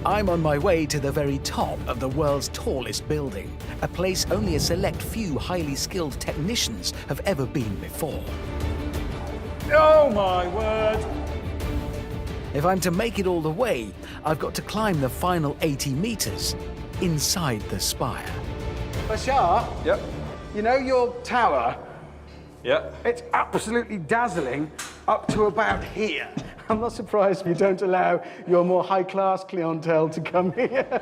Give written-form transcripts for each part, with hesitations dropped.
I'm on my way to the very top of the world's tallest building, a place only a select few highly skilled technicians have ever been before. Oh my word! If I'm to make it all the way, I've got to climb the final 80 meters inside the spire. Bashar? Yep. You know your tower? Yeah. It's absolutely dazzling up to about here. I'm not surprised you don't allow your more high-class clientele to come here.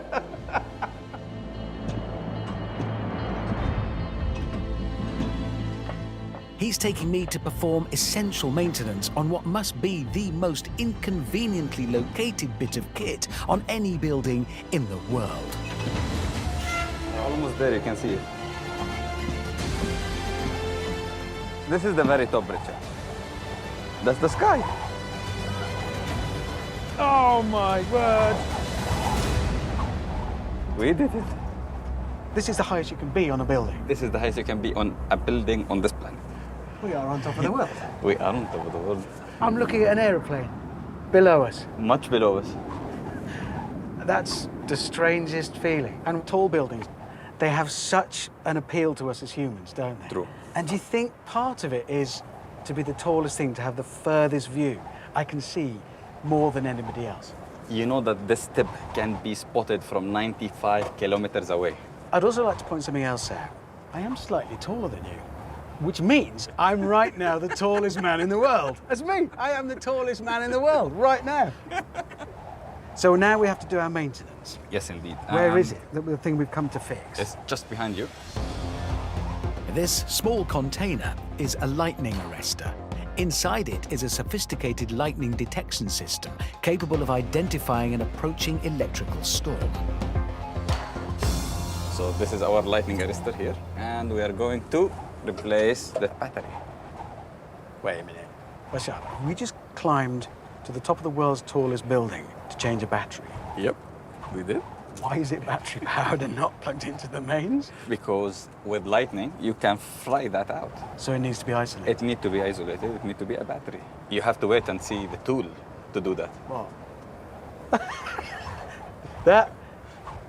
He's taking me to perform essential maintenance on what must be the most inconveniently located bit of kit on any building in the world. Almost there, you can see it. This is the very top bridge. That's the sky. Oh my word! We did it. This is the highest you can be on a building. This is the highest you can be on a building on this planet. We are on top of the world. We are on top of the world. I'm looking at an aeroplane below us. Much below us. That's the strangest feeling. And tall buildings, they have such an appeal to us as humans, don't they? True. And do you think part of it is to be the tallest thing, to have the furthest view? I can see more than anybody else. You know that this tip can be spotted from 95 kilometers away. I'd also like to point something else out. I am slightly taller than you, which means I'm right now the tallest man in the world. That's me. I am the tallest man in the world right now. So now we have to do our maintenance. Yes, indeed. Where is it, the thing we've come to fix? It's just behind you. This small container is a lightning arrestor. Inside it is a sophisticated lightning detection system capable of identifying an approaching electrical storm. So this is our lightning arrestor here, and we are going to replace the battery. Wait a minute. Bashar, we just climbed to the top of the world's tallest building to change a battery. Yep, we did. Why is it battery powered and not plugged into the mains? Because with lightning, you can fry that out. So it needs to be isolated. It needs to be isolated. It needs to be a battery. You have to wait and see the tool to do that. What? That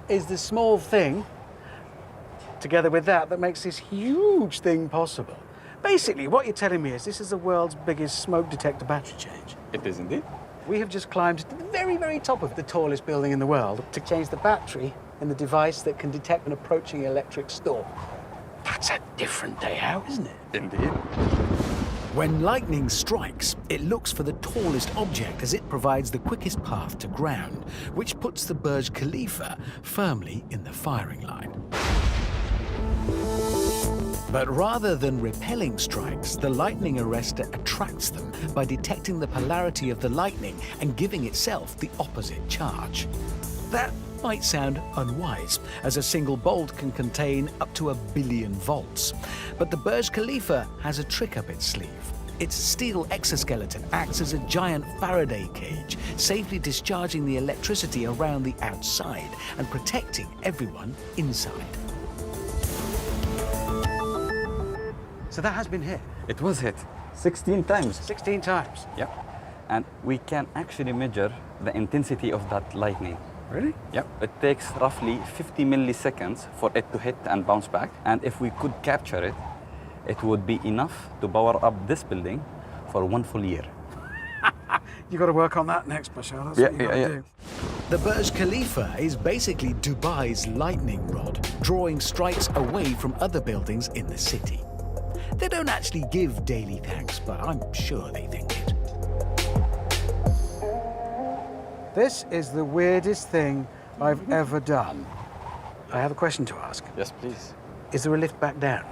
is the small thing, together with that makes this huge thing possible. Basically, what you're telling me is this is the world's biggest smoke detector battery change. It is indeed. We have just climbed to the very, very top of the tallest building in the world to change the battery in the device that can detect an approaching electric storm. That's a different day out, isn't it? Indeed. When lightning strikes, it looks for the tallest object as it provides the quickest path to ground, which puts the Bhurj Khalifa firmly in the firing line. But rather than repelling strikes, the lightning arrestor attracts them by detecting the polarity of the lightning and giving itself the opposite charge. That might sound unwise, as a single bolt can contain up to 1 billion volts. But the Bhurj Khalifa has a trick up its sleeve. Its steel exoskeleton acts as a giant Faraday cage, safely discharging the electricity around the outside and protecting everyone inside. So that has been hit. It was hit 16 times. 16 times. Yep. And we can actually measure the intensity of that lightning. Really? Yep. It takes roughly 50 milliseconds for it to hit and bounce back. And if we could capture it, it would be enough to power up this building for 1 full year. You've got to work on that next, Bashar. That's what you've got to do. The Bhurj Khalifa is basically Dubai's lightning rod, drawing strikes away from other buildings in the city. They don't actually give daily thanks, but I'm sure they think it. This is the weirdest thing I've ever done. I have a question to ask. Yes, please. Is there a lift back down?